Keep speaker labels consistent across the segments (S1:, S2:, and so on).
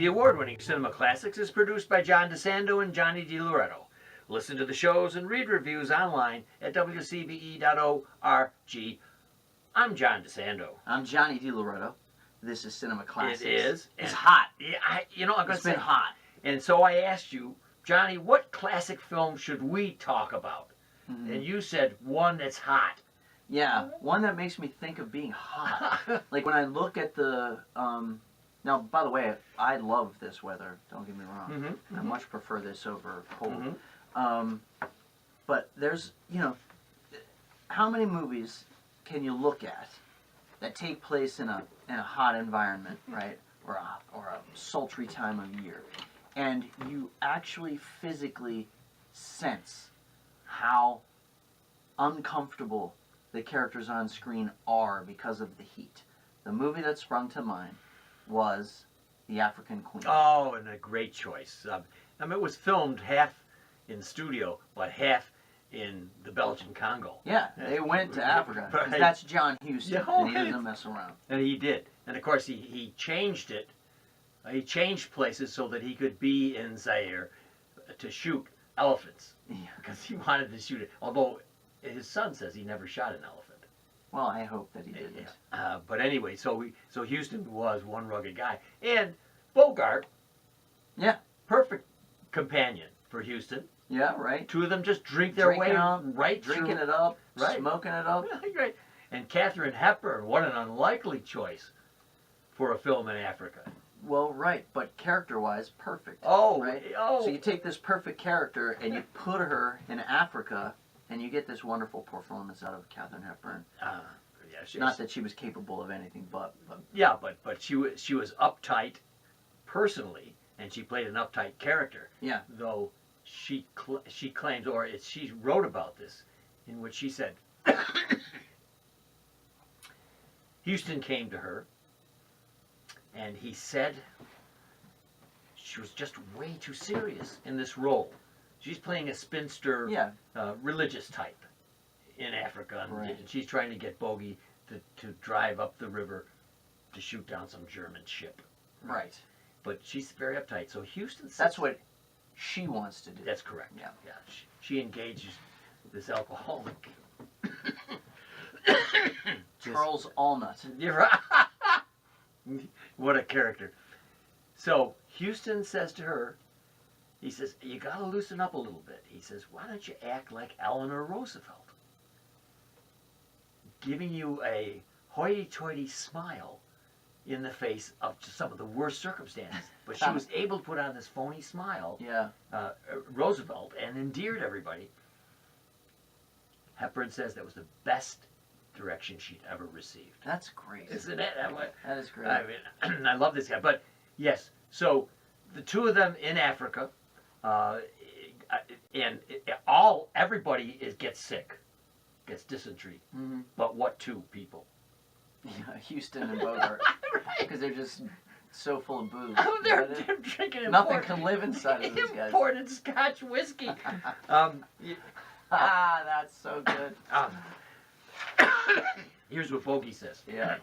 S1: The award-winning Cinema Classics is produced by John DeSando and Johnny DiLoretto. Listen to the shows and read reviews online at WCBE.org. I'm John DeSando.
S2: I'm Johnny DiLoretto. This is Cinema Classics.
S1: It is.
S2: It's hot.
S1: Yeah, I'm going to say
S2: been hot.
S1: And so I asked you, Johnny, what classic film should we talk about? Mm-hmm. And you said one that's hot.
S2: Yeah, one that makes me think of being hot. Like when I look at the... now, by the way, I love this weather. Don't get me wrong. Mm-hmm. I much prefer this over cold. Mm-hmm. But there's, how many movies can you look at that take place in a hot environment, right, or a sultry time of year, and you actually physically sense how uncomfortable the characters on screen are because of the heat? The movie that sprung to mind was The African Queen.
S1: Oh, and a great choice. It was filmed half in studio, but half in the Belgian Congo.
S2: Yeah, they went to Africa.
S1: Right.
S2: That's John Huston,
S1: Yeah,
S2: and he doesn't mess around.
S1: And he did. And of course, he changed it. He changed places so that he could be in Zaire to shoot elephants. Yeah. Because he wanted to shoot it. Although his son says he never shot an elephant.
S2: Well, I hope that he didn't.
S1: Yeah. But anyway, so Huston was one rugged guy. And Bogart,
S2: yeah,
S1: perfect companion for Huston.
S2: Yeah, right.
S1: Two of them just drink their way right through.
S2: Drinking it up, right. Smoking it up.
S1: Right. And Katharine Hepburn, what an unlikely choice for a film in Africa.
S2: Well, right, but character-wise, perfect.
S1: Oh,
S2: right.
S1: Oh.
S2: So you take this perfect character and you put her in Africa, and you get this wonderful performance out of Katharine Hepburn.
S1: Yeah,
S2: not that she was capable of anything, but
S1: yeah, but she was uptight personally, and she played an uptight character.
S2: Yeah.
S1: Though she claims, or she wrote about this, in which she said, Huston came to her, and he said she was just way too serious in this role. She's playing a spinster, religious type in Africa, and, and she's trying to get Bogey to drive up the river to shoot down some German ship.
S2: Right.
S1: But she's very uptight, so Huston says...
S2: That's what she wants to do.
S1: That's correct.
S2: Yeah.
S1: Yeah. She engages this alcoholic.
S2: Charles Allnut.
S1: You're right. What a character. So Huston says to her, he says, you got to loosen up a little bit. He says, why don't you act like Eleanor Roosevelt? Giving you a hoity-toity smile in the face of some of the worst circumstances. But she was able to put on this phony smile, Roosevelt, and endeared everybody. Hepburn says that was the best direction she'd ever received.
S2: That's great.
S1: Isn't it?
S2: That is great.
S1: I mean, I love this guy. But, yes, so the two of them in Africa, and everybody gets sick, gets dysentery. Mm-hmm. But what two people?
S2: Yeah, Huston and Bogart, because they're just so full of booze.
S1: Oh, they're drinking
S2: nothing can live inside of these guys.
S1: Imported Scotch whiskey.
S2: That's so good.
S1: Here's what Bogey says.
S2: Yeah.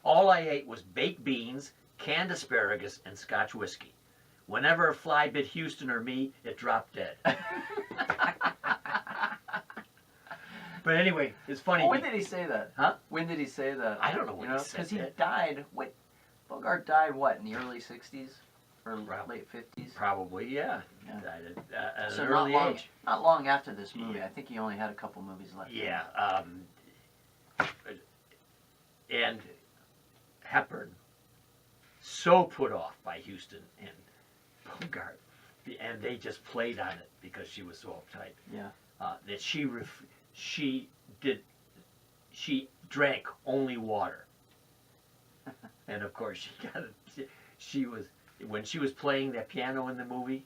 S1: All I ate was baked beans, canned asparagus, and Scotch whiskey. Whenever a fly bit Huston or me, it dropped dead. But anyway, it's funny.
S2: When did he say that?
S1: Huh?
S2: When did he say that?
S1: I don't know when he said that.
S2: Because he died, Bogart died, in the early 60s? Or late 50s?
S1: Probably, yeah. Died at an
S2: so
S1: early age.
S2: Not long after this movie. I think he only had a couple movies left.
S1: Yeah. And Hepburn, so put off by Huston and Bogart, and they just played on it because she was so uptight. Yeah. That she drank only water, and of course when she was playing that piano in the movie.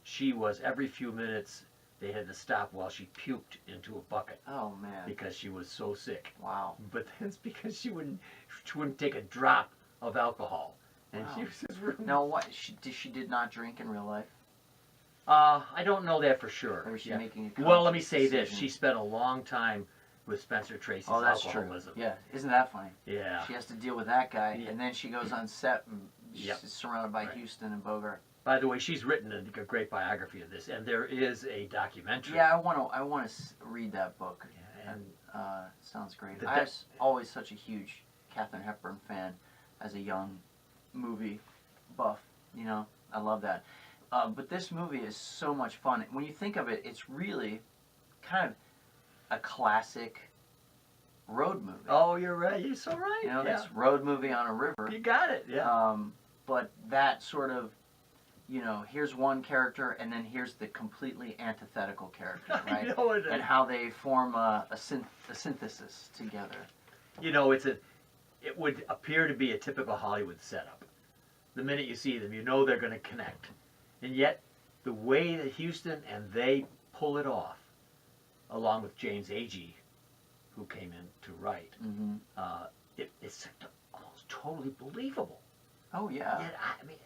S1: She was every few minutes they had to stop while she puked into a bucket. Oh man! Because she was so sick. Wow! But that's because she wouldn't take a drop of alcohol, and she was just.
S2: Now what? She did not drink in real life.
S1: I don't know that for sure.
S2: Or was she making a
S1: well, let me say this. She spent a long time with Spencer Tracy's
S2: alcoholism.
S1: True.
S2: Yeah, isn't that funny?
S1: Yeah.
S2: She has to deal with that guy, and then she goes on set and She's surrounded by Huston and Bogart.
S1: By the way, she's written a great biography of this, and there is a documentary.
S2: Yeah, I want to read that book.
S1: Yeah, and
S2: sounds great. I was always such a huge Katharine Hepburn fan as a young movie buff. You know, I love that. But this movie is so much fun. When you think of it, it's really kind of a classic road movie.
S1: Oh, you're right. You're so right.
S2: You know, that's road movie on a river.
S1: You got it. Yeah.
S2: But that sort of, you know, here's one character, and then here's the completely antithetical character, right?
S1: I know it is.
S2: And how they form a synthesis together.
S1: You know, it would appear to be a typical Hollywood setup. The minute you see them, you know they're going to connect. And yet, the way that Huston and they pull it off, along with James Agee, who came in to write, it's almost totally believable.
S2: Oh, yeah.
S1: Yet, I mean,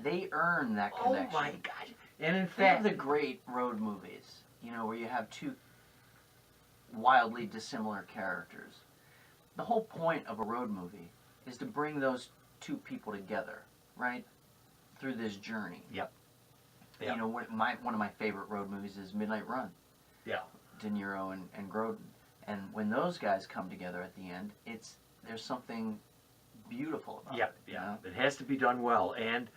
S2: they earn that connection.
S1: Oh, my God. And in
S2: Think
S1: fact,
S2: of the great road movies, you know, where you have two wildly dissimilar characters. The whole point of a road movie is to bring those two people together, right? Through this journey.
S1: Yep.
S2: You know, one of my favorite road movies is Midnight Run.
S1: Yeah.
S2: De Niro and Grodin. And when those guys come together at the end, there's something beautiful about it.
S1: Yeah.
S2: You know?
S1: It has to be done well. And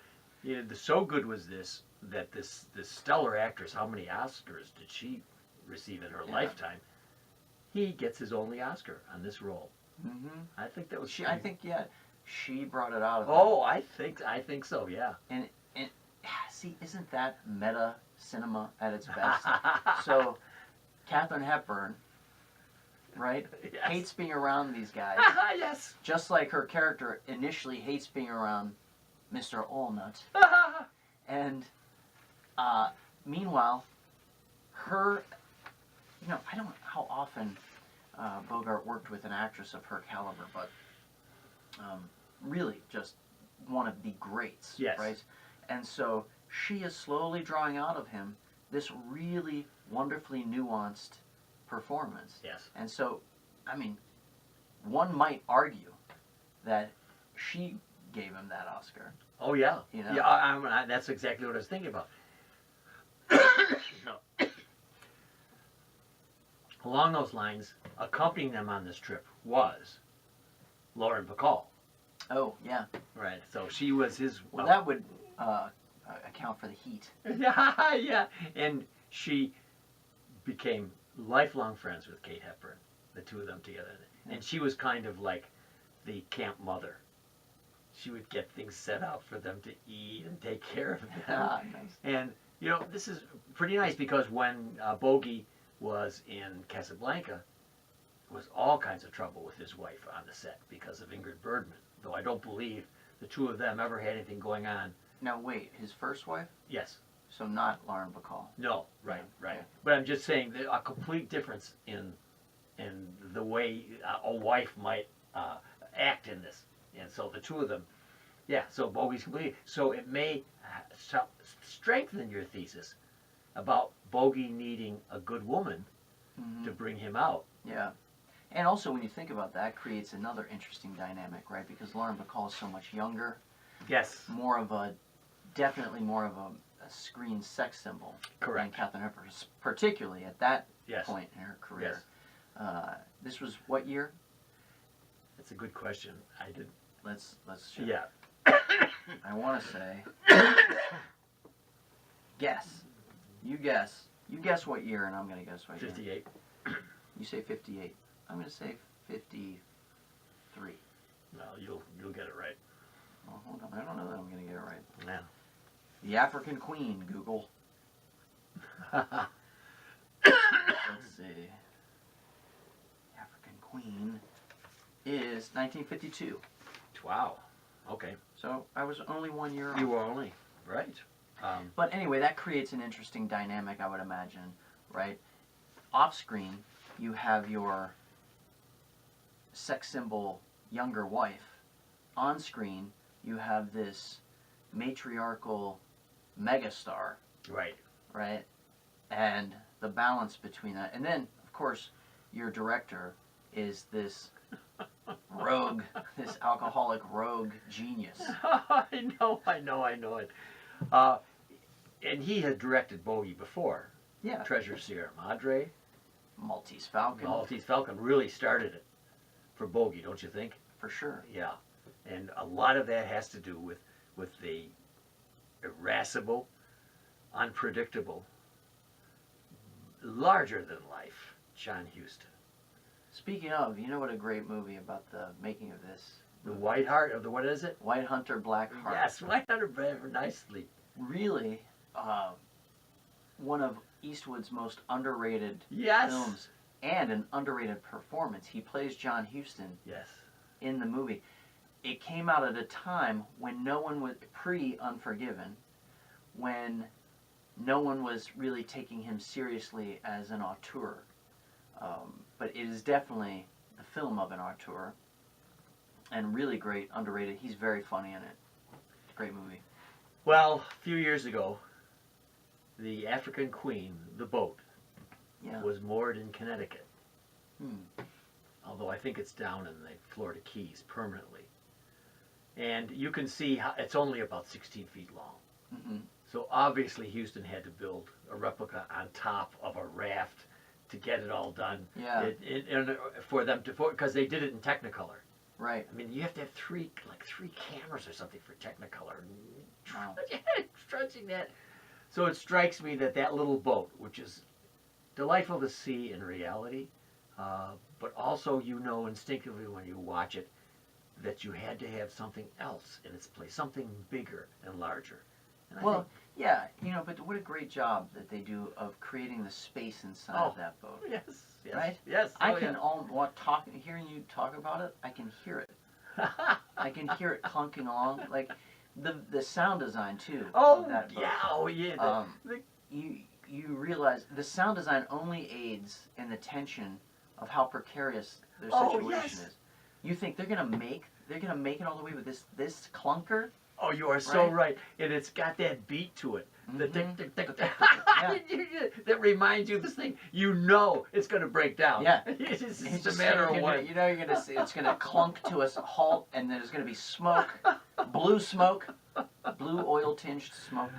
S1: you know, so good was this that this stellar actress, how many Oscars did she receive in her lifetime? He gets his only Oscar on this role.
S2: Mm-hmm.
S1: I think that was
S2: I think she brought it out of him.
S1: Oh, I think so, yeah.
S2: And see, isn't that meta cinema at its best? So, Katharine Hepburn, right, hates being around these guys.
S1: Yes.
S2: Just like her character initially hates being around Mr. Allnut. And meanwhile, her, you know, I don't know how often Bogart worked with an actress of her caliber, but really just one of the greats, right? And so she is slowly drawing out of him this really wonderfully nuanced performance.
S1: Yes.
S2: And so, I mean, one might argue that she gave him that Oscar.
S1: Oh, yeah.
S2: You know?
S1: Yeah, that's exactly what I was thinking about. Along those lines, accompanying them on this trip was Lauren Bacall.
S2: Oh, yeah.
S1: Right. So she was his...
S2: Well, that would account for the heat.
S1: Yeah. And she became lifelong friends with Kate Hepburn, the two of them together. And she was kind of like the camp mother. She would get things set up for them to eat and take care of them.
S2: Nice.
S1: And, you know, this is pretty nice because when Bogey was in Casablanca, there was all kinds of trouble with his wife on the set because of Ingrid Bergman, though I don't believe the two of them ever had anything going on.
S2: Now, wait, his first wife?
S1: Yes.
S2: So not Lauren Bacall.
S1: No, right.
S2: Yeah.
S1: But I'm just saying that a complete difference in the way a wife might act in this. And so the two of them, so Bogey's completely. So it may strengthen your thesis about Bogey needing a good woman to bring him out.
S2: Yeah. And also, when you think about that, creates another interesting dynamic, right? Because Lauren Bacall is so much younger.
S1: Yes.
S2: Definitely more of a screen sex symbol.
S1: Correct.
S2: Than Katharine Hepburn, particularly at that
S1: Yes.
S2: point in her career.
S1: Yes.
S2: This was what year?
S1: That's a good question. I did.
S2: Let's check.
S1: Yeah.
S2: I want to say. Guess. You guess. You guess what year, and I'm going to guess what year.
S1: 58.
S2: You say 58. I'm going to say 53.
S1: No, you'll get it right.
S2: Oh, hold on. I don't know that I'm going to get it right.
S1: Yeah.
S2: The African Queen, Google. Let's see. African Queen is 1952.
S1: Wow. Okay.
S2: So I was only 1 year old.
S1: You were only right.
S2: But anyway, that creates an interesting dynamic, I would imagine, right? Off screen, you have your sex symbol younger wife. On screen, you have this matriarchal megastar.
S1: Right.
S2: Right? And the balance between that. And then, of course, your director is this rogue, this alcoholic rogue genius.
S1: I know it. And he had directed Bogey before.
S2: Yeah.
S1: Treasure Sierra Madre.
S2: Maltese Falcon.
S1: Maltese Falcon really started it for Bogey, don't you think?
S2: For sure.
S1: Yeah. And a lot of that has to do with the irascible, unpredictable, larger than life John Huston.
S2: Speaking of, you know what a great movie about the making of this?
S1: The White Heart of the, what is it?
S2: White Hunter, Black Heart.
S1: Yes, White Hunter, nicely.
S2: Really, one of Eastwood's most underrated
S1: Yes.
S2: films, and an underrated performance. He plays John Huston
S1: Yes.
S2: in the movie. It came out at a time when no one was pre-Unforgiven, when no one was really taking him seriously as an auteur. But it is definitely the film of an auteur, and really great, underrated. He's very funny in it. Great movie.
S1: Well, a few years ago, the African Queen, the boat, was moored in Connecticut. Although I think it's down in the Florida Keys permanently. And you can see how it's only about 16 feet long. So obviously Houston had to build a replica on top of a raft to get it all done.
S2: Yeah.
S1: For them to, because they did it in Technicolor.
S2: Right.
S1: I mean, you have to have three cameras or something for Technicolor.
S2: Wow.
S1: Trudging that. So it strikes me that little boat, which is delightful to see in reality, but also you know instinctively when you watch it that you had to have something else in its place, something bigger and larger. And
S2: Well, yeah, you know, but what a great job that they do of creating the space inside of that boat.
S1: Yes,
S2: Right?
S1: yes.
S2: I can hearing you talk about it, I can hear it. I can hear it clunking along, like the sound design too. Of that boat. You realize the sound design only aids in the tension of how precarious their situation is. You think they're gonna make it all the way with this clunker?
S1: Oh, you are so right. And it's got that beat to it. The tick, tick, tick, tick. That reminds you of this thing. You know it's going to break down.
S2: Yeah.
S1: It's just a matter of when.
S2: You know you're going to see it's going to clunk to a halt, and there's going to be smoke, blue oil tinged smoke.